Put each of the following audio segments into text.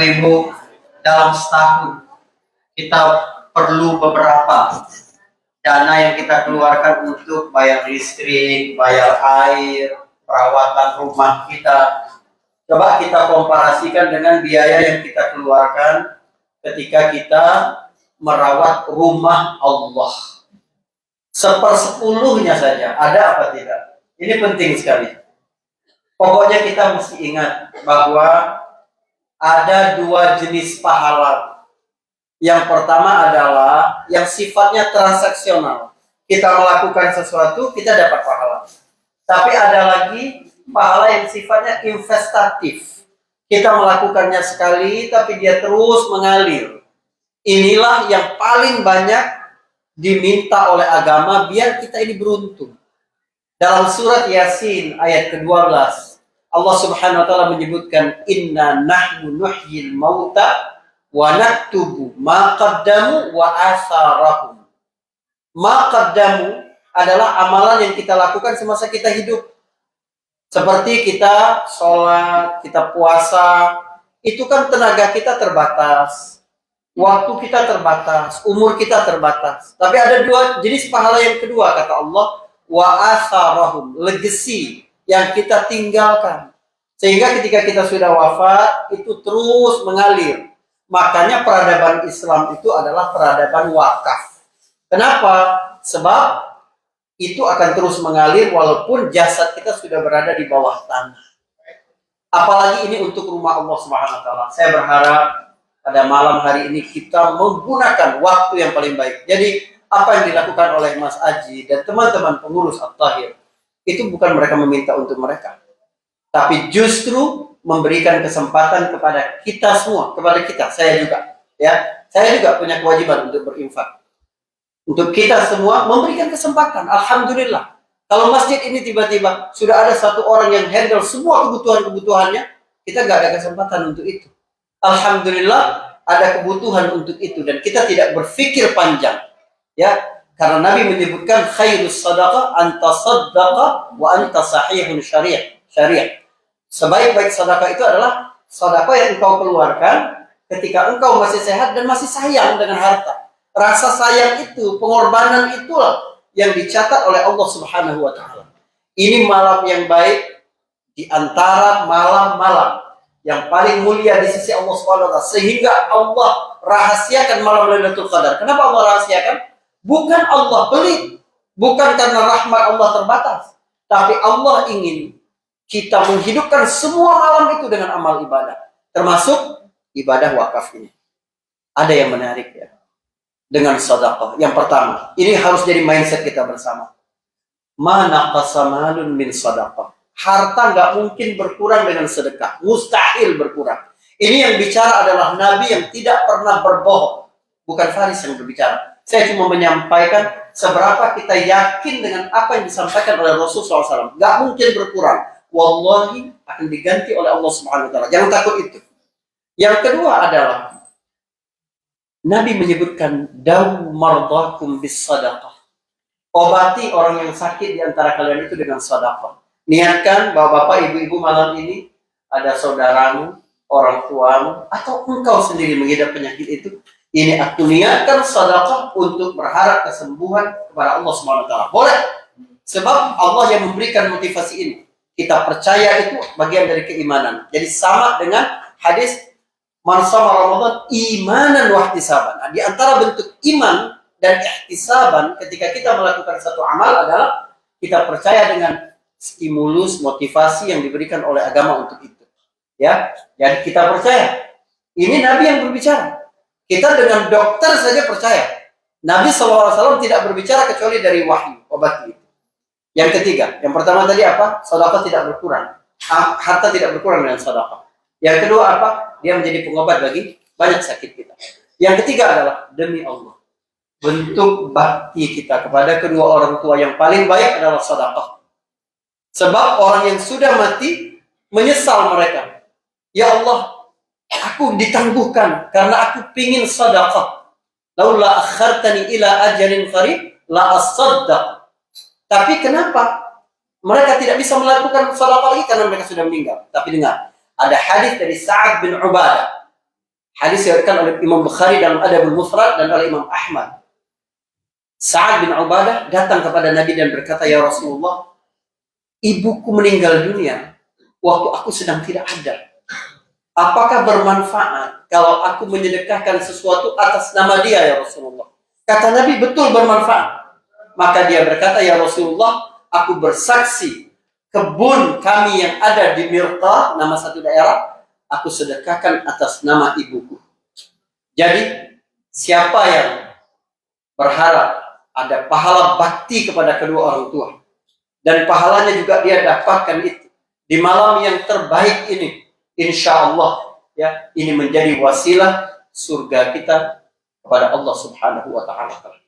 1000 dalam setahun. Kita perlu beberapa dana yang kita keluarkan untuk bayar listrik, bayar air, perawatan rumah kita. Coba kita komparasikan dengan biaya yang kita keluarkan ketika kita merawat rumah Allah. 1/10-nya saja, ada apa tidak? Ini penting sekali. Pokoknya kita mesti ingat bahwa ada 2 jenis pahala. Yang pertama adalah yang sifatnya transaksional. Kita melakukan sesuatu, kita dapat pahala. Tapi ada lagi pahala yang sifatnya investatif. Kita melakukannya sekali, tapi dia terus mengalir. Inilah yang paling banyak diminta oleh agama biar kita ini beruntung. Dalam surat Yasin ayat ke-12, Allah Subhanahu wa taala menyebutkan inna nahnu nuhyil mauta wa naktubu ma qaddamu wa atharahum. Ma qaddamu adalah amalan yang kita lakukan semasa kita hidup. Seperti kita sholat, kita puasa, itu kan tenaga kita terbatas, waktu kita terbatas, umur kita terbatas. Tapi ada 2 jenis pahala yang kedua, kata Allah, wa atharahum, legacy yang kita tinggalkan. Sehingga ketika kita sudah wafat, itu terus mengalir. Makanya peradaban Islam itu adalah peradaban wakaf. Kenapa? Sebab itu akan terus mengalir walaupun jasad kita sudah berada di bawah tanah. Apalagi ini untuk rumah Allah Subhanahu wa taala. Saya berharap pada malam hari ini kita menggunakan waktu yang paling baik. Jadi apa yang dilakukan oleh Mas Aji dan teman-teman pengurus At-Tahir itu bukan mereka meminta untuk mereka, tapi justru memberikan kesempatan kepada kita semua, kepada kita, saya juga, ya, saya juga punya kewajiban untuk berinfak. Untuk kita semua memberikan kesempatan. Alhamdulillah, kalau masjid ini tiba-tiba sudah ada 1 orang yang handle semua kebutuhan-kebutuhannya, kita nggak ada kesempatan untuk itu. Alhamdulillah ada kebutuhan untuk itu dan kita tidak berpikir panjang. Ya, karena Nabi menyebutkan khairus sadaqah anta saddaqa wa anta sahihun syariah. Sebaik-baik sedekah itu adalah sedekah yang engkau keluarkan ketika engkau masih sehat dan masih sayang dengan harta. Rasa sayang itu, pengorbanan itulah yang dicatat oleh Allah Subhanahu wa taala. Ini malam yang baik di antara malam-malam yang paling mulia di sisi Allah Subhanahu wa taala, sehingga Allah rahasiakan malam Lailatul Qadar. Kenapa Allah rahasiakan? Bukan Allah pelit, bukan karena rahmat Allah terbatas, tapi Allah ingin kita menghidupkan semua malam itu dengan amal ibadah, termasuk ibadah wakaf ini. Ada yang menarik ya, dengan sedekah. Yang pertama, ini harus jadi mindset kita bersama. Mana qasamalun min sedekah. Harta nggak mungkin berkurang dengan sedekah, mustahil berkurang. Ini yang bicara adalah Nabi yang tidak pernah berbohong, bukan Faris yang berbicara. Saya cuma menyampaikan seberapa kita yakin dengan apa yang disampaikan oleh Rasulullah SAW. Nggak mungkin berkurang. Wallahi akan diganti oleh Allah Subhanahu wa taala. Jangan takut itu. Yang kedua adalah Nabi menyebutkan dawu mardakum bis sadaqah. Obati orang yang sakit di antara kalian itu dengan sedekah. Niatkan bahwa Bapak Ibu-ibu malam ini ada saudaramu, orang tuamu, atau engkau sendiri mengidap penyakit itu. Ini aku niatkan sedekah untuk berharap kesembuhan kepada Allah Subhanahu wa taala. Boleh. Sebab Allah yang memberikan motivasi ini. Kita percaya itu bagian dari keimanan. Jadi sama dengan hadis man shoma Ramadan imanan wa ihtisaban. Nah, di antara bentuk iman dan ihtisaban ketika kita melakukan satu amal adalah kita percaya dengan stimulus, motivasi yang diberikan oleh agama untuk itu. Ya, jadi kita percaya. Ini Nabi yang berbicara. Kita dengan dokter saja percaya. Nabi SAW tidak berbicara kecuali dari wahyu, obat itu. Yang ketiga, yang pertama tadi apa? Sedekah tidak berkurang. Harta tidak berkurang dengan sedekah. Yang kedua apa? Dia menjadi pengobat bagi banyak sakit kita. Yang ketiga adalah demi Allah. Bentuk bakti kita kepada kedua orang tua yang paling baik adalah sedekah. Sebab orang yang sudah mati menyesal mereka. Ya Allah, aku ditangguhkan karena aku pingin sedekah. Laula akhartani ila ajalin qarib la asaddaq. Tapi kenapa mereka tidak bisa melakukan sedekah lagi? Karena mereka sudah meninggal. Tapi dengar, ada hadis dari Sa'ad bin Ubadah. Hadis diriwayatkan oleh Imam Bukhari dalam Adabul Mufrad dan oleh Imam Ahmad. Sa'ad bin Ubadah datang kepada Nabi dan berkata, "Ya Rasulullah, ibuku meninggal dunia waktu aku sedang tidak ada. Apakah bermanfaat kalau aku menyedekahkan sesuatu atas nama dia, ya Rasulullah?" Kata Nabi, "Betul bermanfaat." Maka dia berkata, "Ya Rasulullah, aku bersaksi kebun kami yang ada di Mirta, nama satu daerah, aku sedekahkan atas nama ibuku." Jadi siapa yang berharap ada pahala bakti kepada kedua orang tua, dan pahalanya juga dia dapatkan itu di malam yang terbaik ini, insya Allah ya, ini menjadi wasilah surga kita kepada Allah Subhanahu wa Ta'ala.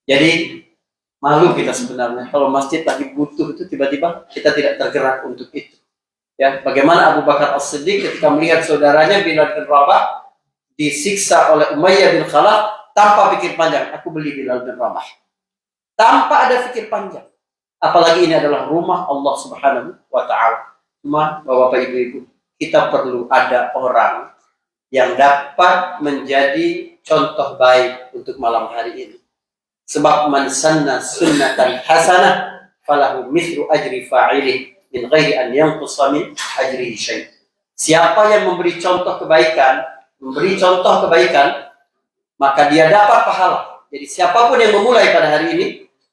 Jadi malu kita sebenarnya kalau masjid lagi butuh itu tiba-tiba kita tidak tergerak untuk itu. Ya, bagaimana Abu Bakar As-Siddiq ketika melihat saudaranya Bilal bin Rabah disiksa oleh Umayyah bin Khalaf, tanpa pikir panjang, aku beli Bilal bin Rabah. Tanpa ada pikir panjang. Apalagi ini adalah rumah Allah Subhanahu wa Ta'ala. Cuma Bapak Ibu-ibu, kita perlu ada orang yang dapat menjadi contoh baik untuk malam hari ini. Sebab man sanna sunnatan hasanah falahu mithlu ajri fa'ilih min ghairi an yanqusa min ajrihi syai'. Siapa yang memberi contoh kebaikan, maka dia dapat pahala. Jadi siapapun yang memulai pada hari ini,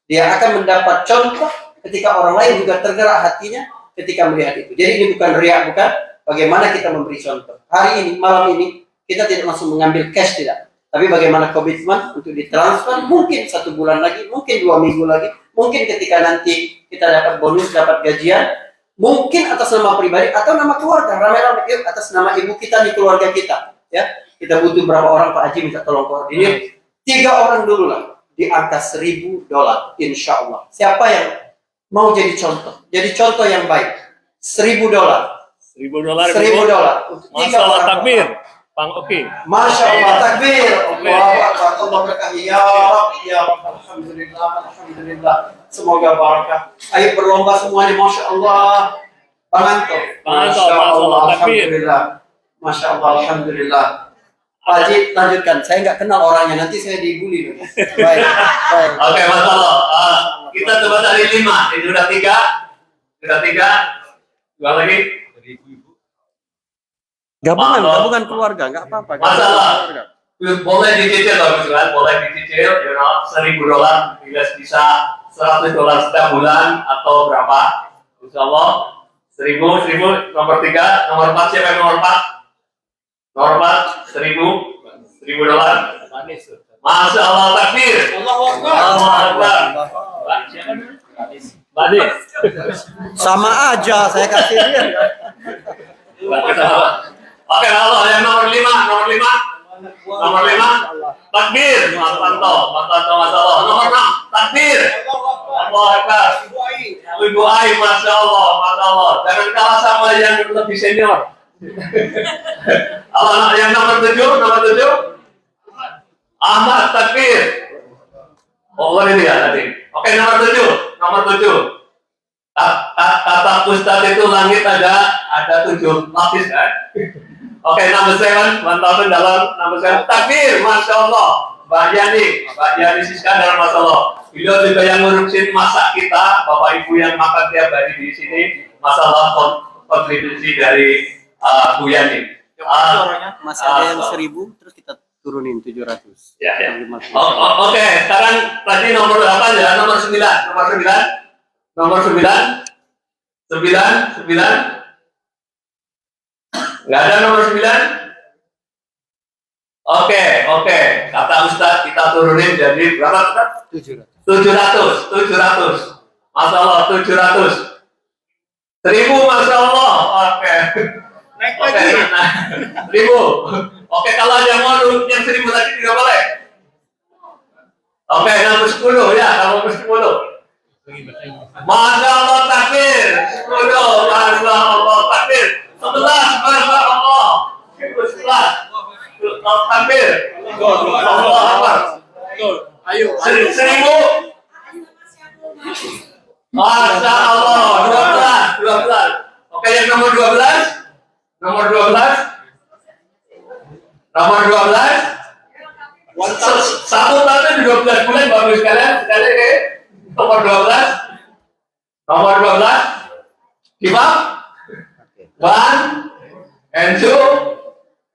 dia akan mendapat contoh ketika orang lain juga tergerak hatinya ketika melihat itu. Jadi ini bukan riak, bukan bagaimana kita memberi contoh. Hari ini, malam ini, kita tidak langsung mengambil cash, tidak. Tapi bagaimana komitmen untuk ditransfer, mungkin 1 bulan lagi, mungkin 2 minggu lagi, mungkin ketika nanti kita dapat bonus, dapat gajian, mungkin atas nama pribadi atau nama keluarga, ramai-ramai atas nama ibu kita di keluarga kita. Ya, kita butuh berapa orang, Pak Haji minta tolong koordinir. 3 orang dulu lah, di angka $1.000, insya Allah. Siapa yang mau jadi contoh? Jadi contoh yang baik. $1.000. $1.000 untuk 3 orang. Takbir, Bang Oki. Masya Allah, takbir. Allah berkahi. Ya Rabb, ya Rabb. Alhamdulillah. Semoga barakah. Ayo berlomba semuanya, Masya Allah. Bang Anto. Masya Allah, takbir. Masya Allah, Alhamdulillah. Pak Haji, lanjutkan. Saya nggak kenal orangnya, nanti saya dibully. Baik. Oke, Mas Allah. Kita coba dari 5. Ini sudah 3. Sudah 3. 2 lagi. Gabungan keluarga, nggak apa-apa. Masalah. Boleh dicicil, kan? Boleh dicicil, $1.000 bisa $100 setiap bulan atau berapa? Insya Allah 1.000. Nomor 3, nomor 4 siapa yang nomor 4? Nomor 4, $1.000. Masya Allah, takbir. Allahu Akbar. Sama aja, saya kasih dia. Oke, Allah yang nomor 5, nomor 5, takbir. Mas Tanto, Masya Allah. Nomor 6, takbir. Allah Akbar. Ibu Ai, Masya Allah. Jangan kalah sama yang lebih senior. Allah yang nomor 7, Ahmad, takbir. Oh, ini ya tadi. Oke, nomor 7. Kata Ustaz itu langit ada 7 lapis kan? Oke, number 7, mantapin dalam number 7. Takbir, Masya Allah. Mbak Yani Siskandar, Masya Allah. Beliau juga yang ngurusin masak kita, Bapak Ibu yang makan tiap hari di sini. Masya Allah, kontribusi dari Bu Yani. Masih ada yang 1.000, terus kita turunin 700. Ya. Oke, sekarang tadi nomor apa ya? Nomor 9. Nggak ada nomor 9. Oke. Kata Ustaz kita turunin jadi berapa? 700. Masya Allah, 700. 1.000, Masya Allah. Oke. Naik lagi. 1.000. Oke, kalau ada yang mau yang 1.000 lagi tidak boleh. Oke, nomor 10 ya, nomor 10. Masya Allah, takbir. 10, Masya Allah, takbir. 11, Masya Allah. 11, takbir. Allah Akbar. Ayo. 1.000. Masya Allah, 12. Oke, yang nomor 12. Nomor 12. Satu tahun itu 12 bulan bagus kalian. Sekali deh. Nomor 12. Nomor 12. Give up. 1 and 2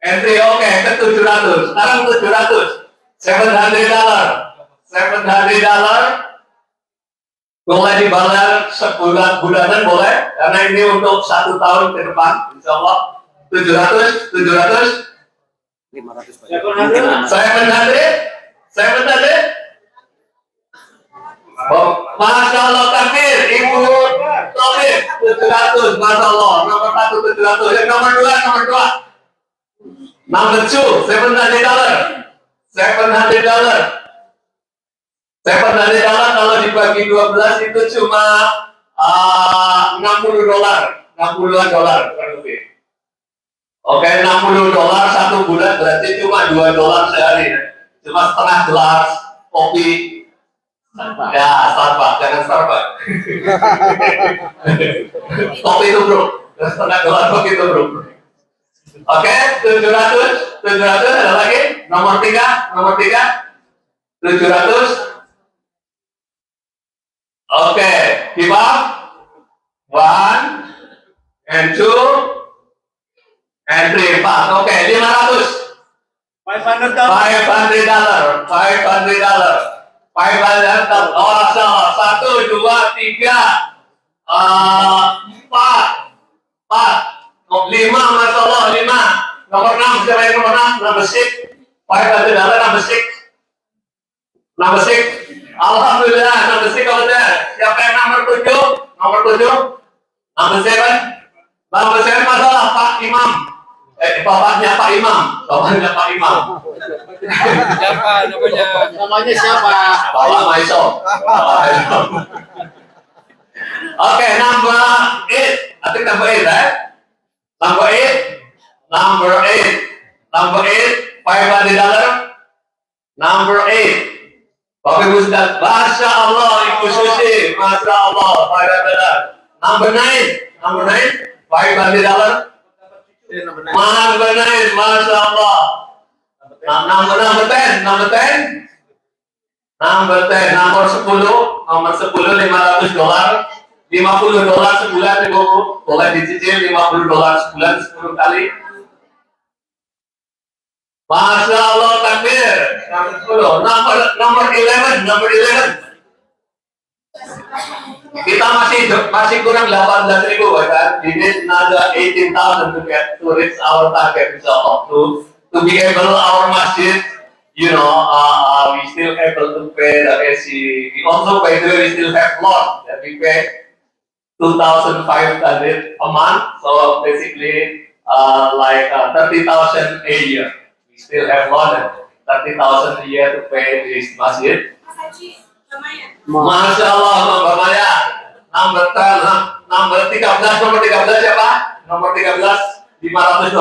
and 3. Oke, ke 700. Sekarang 700. $700. Boleh dibayar sebulan bulanan boleh, karena ini untuk 1 tahun ke depan, insya Allah. 700. 700. Oh, Masya Allah, takbir, Ibu Taufik, 700, Masya Allah, nomor 1 700, yang nomor 2, number 2, $700. $700 kalau dibagi 12 itu cuma $60, $60 kurang lebih. Oke, $60 1 bulan berarti cuma $2 sehari, cuma setengah gelas kopi. Ya, Starbucks, jangan Starbucks. Kopi itu bro, setengah gelas kopi itu bro. Oke, 700, ada lagi? Nomor 3, 700. Oke, give up. 1 and 2 and 3, 4. Oke, 500. $500. Oh, salah. 1, 2, 3, 4. 5, Masya Allah, 5. Nomor 6, siapa yang nomor 6? Number 6. $500, number 6. Alhamdulillah, number 6 over there. Siapa yang nomor 7? Nomor 7. Number 7. Number 7 masalah Pak Imam. Bapaknya Pak Imam. Siapa namanya? Namanya siapa? Bapak Maiso. Oke, number 8. I think number 8, right? Number 8. $500. Number 8. Bapak Ibu sudah, Masya Allah, Ibu Susi, Masya Allah, $500. Number 9, $500. Number 9, Masya Allah. Number 10, nomor 10, $500. $50 sebulan, Ibu. Boleh dicicil $50 sebulan 10 kali. Masya Allah, takbir. Nomor 11. Kita masih kurang 18.000, kan? We need another 18,000 to reach our target, insyaAllah. To be able our masjid, we still able to pay the AC. We also, by the way, we still have loan that we pay 2,500 a month. So basically, 30,000 a year. We still have more than 30,000 a year to pay this masjid. Masya Allah, Mbak Maya. Nomor 13 siapa? Nomor 13, $500.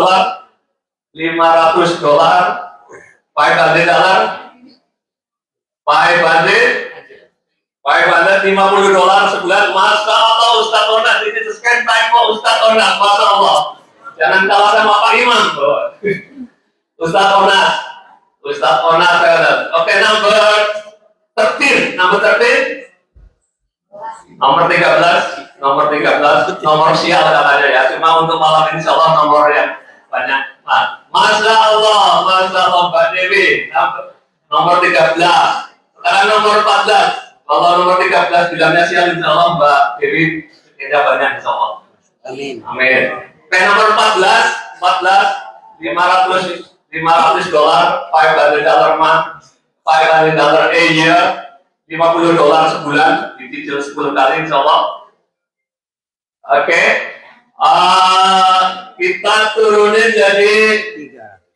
$500. $550 sebulan. Masya Allah, Ustaz Onas. Ini scan time for Ustaz Onas. Masya Allah. Jangan kalah sama Pak Imam. Ustaz Onas. Oke, number 13. Nomor sial katanya ya. Cuma untuk malam ini insya Allah nomor yang banyak. Masya Allah, Mbak Dewi. Nomor 13. Sekarang nomor 14. Kalau nomor 13 bilangnya sial, insya Allah Mbak Dewi tidak banyak, insya Allah. Amin. Oke, nomor 14, $500, $500 month, $500 a year, $50 sebulan, dicicil 10 kali, insya Allah. Oke, kita turunin jadi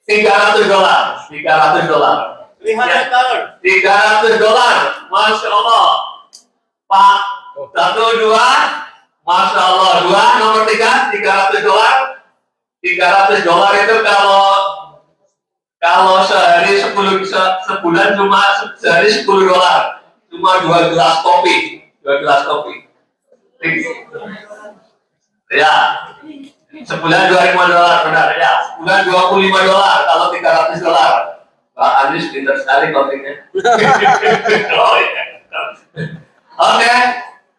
$300. $300. Masya Allah. Pak, 1, 2, Masya Allah. 2, nomor 3, $300. $300 itu kalau sehari 10 sebulan cuma sehari $10. Cuma 2 gelas kopi. Ya. Sebulan $25 benar ya. Sebulan $25 kalau $300. Pak Anies pintar sekali kontingnya. Oh, iya. Oke,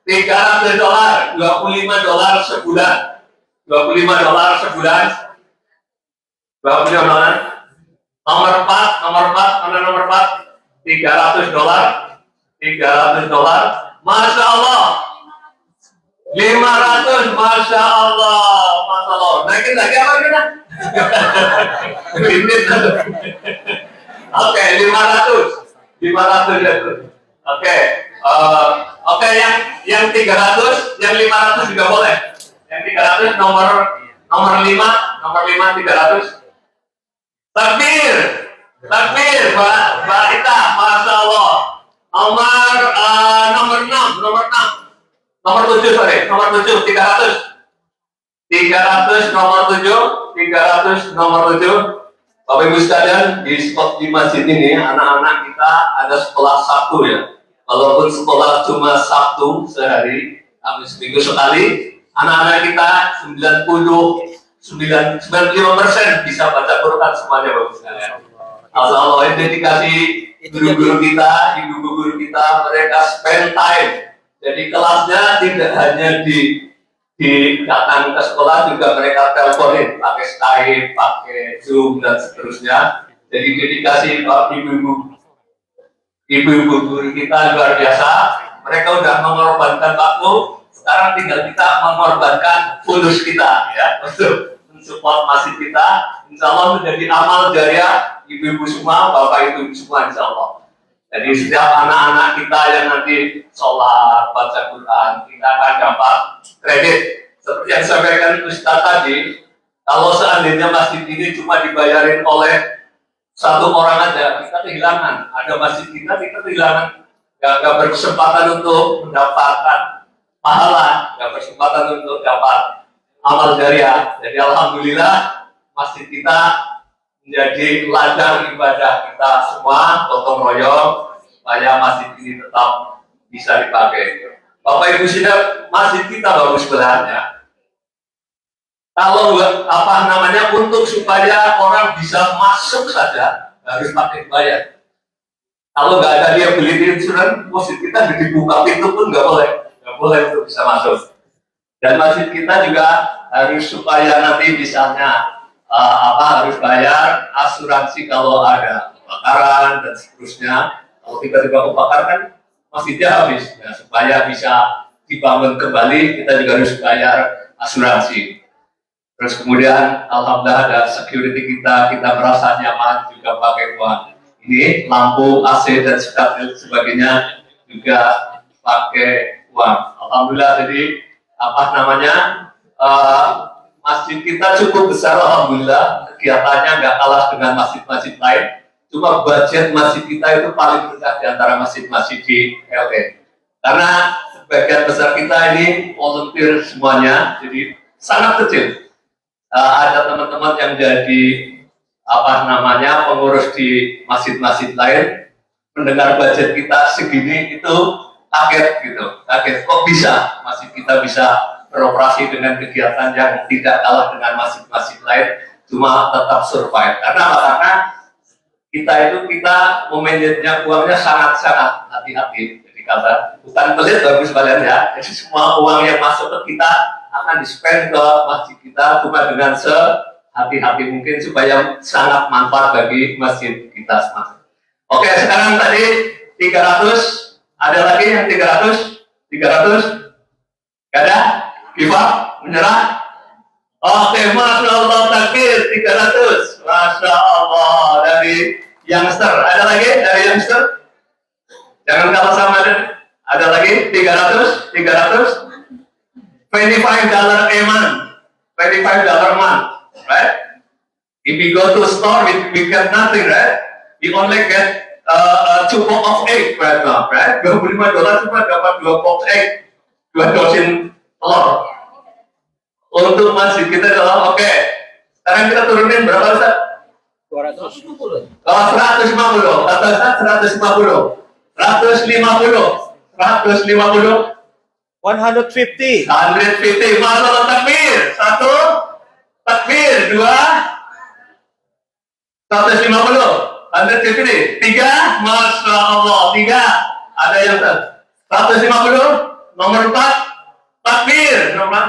$300, $25 sebulan. $25 sebulan. $25. Nomor 4, mana nomor 4? $300. Masya Allah. 500, Masya Allah. Masya Allah. Naikin lagi apa kita? Oke, 500 ya. Oke, oke, yang 300, yang 500 juga boleh. Yang 300 nomor 5 300. Takbir, Mbak Ita, Masya Allah. Nomor 6, nomor 7, sorry, nomor 7, 300, nomor 7. Bapak Ibu sekalian, di masjid ini anak-anak kita ada sekolah Sabtu ya. Walaupun sekolah cuma Sabtu sehari, seminggu sekali, anak-anak kita 95% bisa baca Quran semuanya, Bapak sekalian. Allah ini dedikasi guru-guru kita, ibu guru kita, mereka spend time. Jadi kelasnya tidak hanya datang ke sekolah, juga mereka teleponin pakai Skype, pakai Zoom dan seterusnya. Jadi dedikasi ibu-ibu guru kita luar biasa. Mereka udah mengorbankan waktu, sekarang tinggal kita mengorbankan fulus kita ya untuk mensupport masjid kita. Insya Allah menjadi amal jariah ibu-ibu semua, bapak ibu semua, insya Allah. Jadi setiap anak-anak kita yang nanti sholat, baca Quran, kita akan dapat kredit. Seperti yang disampaikan Ustaz tadi, kalau seandainya masjid ini cuma dibayarin oleh satu orang aja, kita kehilangan. Ada masjid kita kehilangan. Gak berkesempatan untuk mendapatkan pahala, gak berkesempatan untuk dapat amal jariah. Jadi alhamdulillah masjid kita menjadi ladang ibadah kita semua, gotong royong supaya masjid ini tetap bisa dipakai. Bapak Ibu sidang, masjid kita bagus belahannya. Kalau untuk supaya orang bisa masuk saja harus pakai bayar. Kalau nggak ada dia beli insurans, masjid kita dibuka pintu pun nggak boleh untuk bisa masuk. Dan masjid kita juga harus supaya nanti misalnya harus bayar asuransi kalau ada kebakaran dan seterusnya. Kalau tiba-tiba kebakaran kan masjidnya habis. Ya, supaya bisa dibangun kembali, kita juga harus bayar asuransi. Terus kemudian alhamdulillah ada security kita merasa nyaman juga pakai uang. Ini lampu AC dan sebagainya juga pakai uang. Alhamdulillah, jadi masjid kita cukup besar, alhamdulillah. Kegiatannya nggak kalah dengan masjid-masjid lain. Cuma budget masjid kita itu paling rendah di antara masjid-masjid di LA. Karena sebagian besar kita ini volunteer semuanya, jadi sangat kecil. Ada teman-teman yang jadi pengurus di masjid-masjid lain, mendengar budget kita segini itu kaget kok bisa masjid kita bisa beroperasi dengan kegiatan yang tidak kalah dengan masjid-masjid lain, cuma tetap survive. Karena kita memanajenya uangnya sangat hati-hati. Jadi kata bukan pelit, bagus kalian ya. Jadi semua uang yang masuk ke kita akan di-spend ke masjid kita cuma dengan sehati-hati mungkin supaya sangat manfaat bagi masjid kita semua. Oke, sekarang tadi 300, ada lagi yang 300? Gak ada? Give up? Menyerah? Oke, Masya Allah, takbir 300. Masya Allah, dari youngster. Ada lagi dari youngster? Jangan kalah sama ada lagi 300. $25 a month. $25 a month, right? If we go to a store, we get nothing, right? We only get 2 box of egg right now, right? $25 cuma dapat 2 box egg, 2 dosen telur. Untuk masjid kita adalah oke. Sekarang kita turunin berapa Ustaz? 250. Oh, 150. Kata Ustaz 150. 150. 150. 150. Masalah takbir. 1, Takbir. 2. 150. 150. 3. Masya Allah. 3. Ada yang 150. Nomor 4. Takbir. Nomor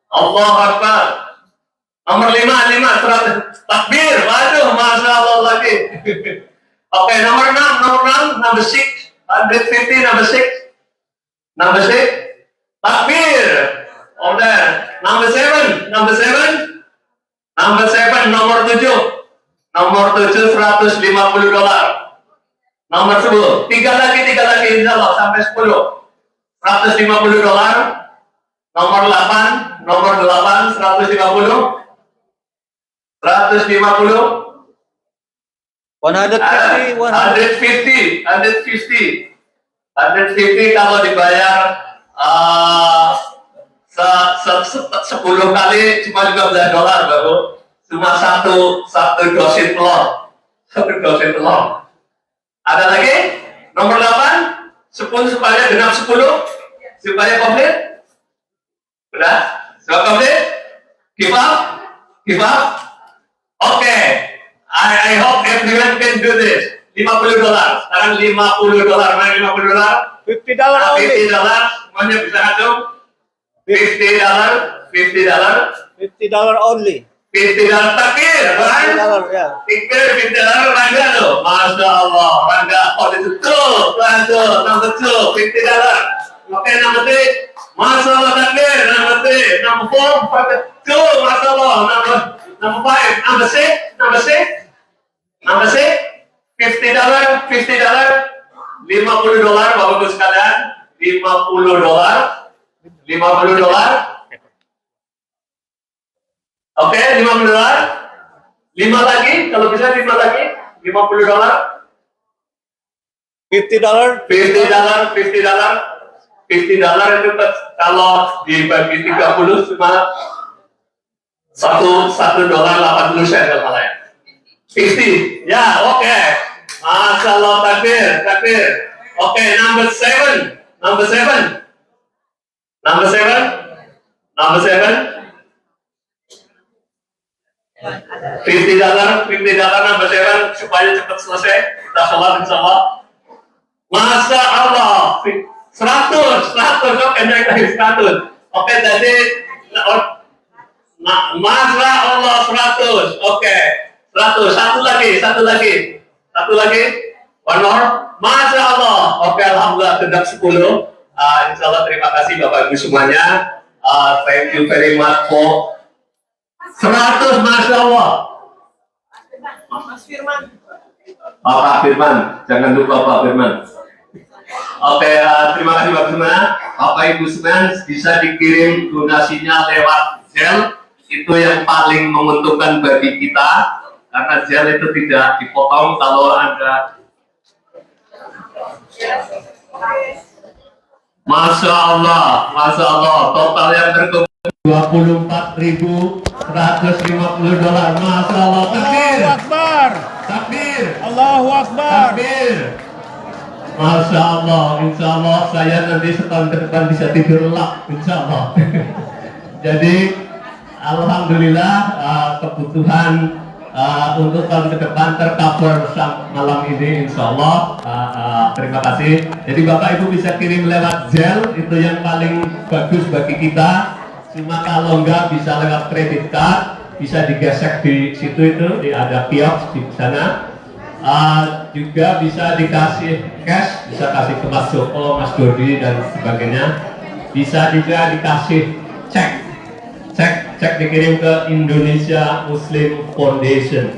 Allah Akbar. Nomor 5. 100. Takbir. Waduh, Masya Allah lagi. Oke, nomor 6. Number 6. 150. Number 6. Number 6. Takbir. Order. Number 7. Number 7. Number 7. Nomor 7. Nomor 7 $150. Nomor 10. 3 lagi insya Allah sampai 10. $150. Nomor 8. Nomor 8 150. 150. 150 kalau dibayar 10 kali cuma $15 baru, cuma satu dosis telur. Ada lagi nomor 8 10 supaya genap 10 supaya komplit. Sudah komplit. Give up. Oke. I hope everyone can do this. $50. Sekarang $50. Mana $50? $50 only. $50. Semuanya bisa ngatung? $50. $50 only. $50 takbir, kan? $50, ya. $50 Rangga tuh. Masya Allah. Rangga, oh itu tuh. Number 2, $50. Oke, number 3. Masya Allah takbir. Number 3. Number 4, 2. Masya Allah. Number 5. Number 6. $50. Bapak Ibu sekalian. $50. Oke, $50. 5 lagi, kalau bisa 5 lagi. $50. $50 itu kalau dibagi 30 cuma $1.80 kalau salah ya. 50. Ya, oke. Masya Allah, takbir. Oke, number 7. $50 number 7 supaya cepat selesai. Kita sholat insya Allah. Masya Allah. 100. Oke, naik lagi 100. Oke, jadi Masya Allah 100. Oke. 100. Satu lagi. One more. Masya Allah. Oke, alhamdulillah genap 10. Insya Allah terima kasih Bapak Ibu semuanya. Thank you very much for 100. Masya Allah. Pak Firman, jangan lupa Pak Firman. Oke, terima kasih Bapak semua. Bapak Ibu semua bisa dikirim donasinya lewat Zelle. Itu yang paling menguntungkan bagi kita karena Zelle itu tidak dipotong kalau Anda. Masya Allah, total yang terkumpul $24.150. Masya Allah, takbir. Allahu Akbar. Masya Allah, insya Allah saya nanti setahun ke depan bisa tidur lelap, insya Allah. Jadi alhamdulillah kebutuhan untuk tahun ke depan tercover malam ini, insya Allah. Terima kasih. Jadi Bapak Ibu bisa kirim lewat Zelle, itu yang paling bagus bagi kita. Cuma kalau enggak bisa lewat kredit card, bisa digesek di situ itu, ada kios di sana. Juga bisa dikasih cash, bisa kasih ke Mas Joko, Mas Dodi dan sebagainya. Bisa juga dikasih cek dikirim ke Indonesia Muslim Foundation.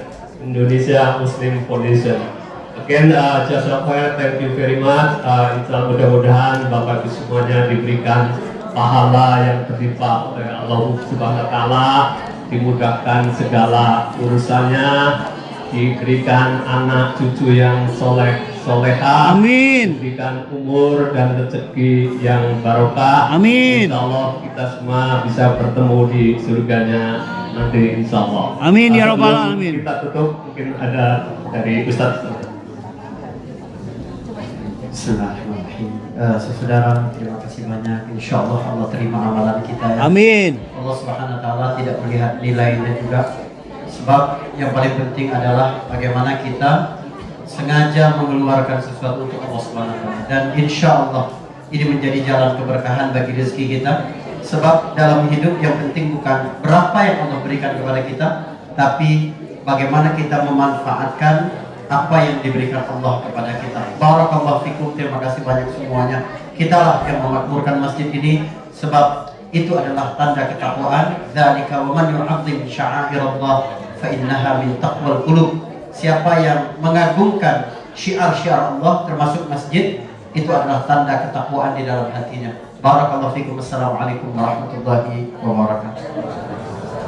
Again, Jazakallah, thank you very much. Mudah-mudahan Bapak Ibu semuanya diberikan pahala yang berlimpah oleh Allah Subhanahu wa taala, dimudahkan segala urusannya, diberikan anak cucu yang soleha, Amin. diberikan umur dan rezeki yang barokah. Amin. Insya Allah kita semua bisa bertemu di surganya nanti, insya Allah. Amin ya Rabbal Sebelum Alamin. kita tutup, mungkin ada dari Ustadz. Bismillahirrahmanirrahim. saudara, terima kasih banyak. Insya Allah Allah terima amalan kita ya. Amin. Allah Subhanahu Wa Taala tidak melihat nilainya juga. Sebab yang paling penting adalah bagaimana kita sengaja mengeluarkan sesuatu untuk Allah Subhanahu Wa Taala. Dan insya Allah ini menjadi jalan keberkahan bagi rezeki kita. Sebab dalam hidup yang penting bukan berapa yang Allah berikan kepada kita, tapi bagaimana kita memanfaatkan apa yang diberikan Allah kepada kita. Barakallahu fikum, terima kasih banyak semuanya. Kitalah yang memakmurkan masjid ini, sebab itu adalah tanda ketakwaan. Dzalika wa man yu'azzim sya'airallah fa innaha min taqwal qulub. Siapa yang mengagungkan syiar-syiar Allah termasuk masjid, itu adalah tanda ketakwaan di dalam hatinya. Barakallahu fikum. Assalamualaikum warahmatullahi wabarakatuh.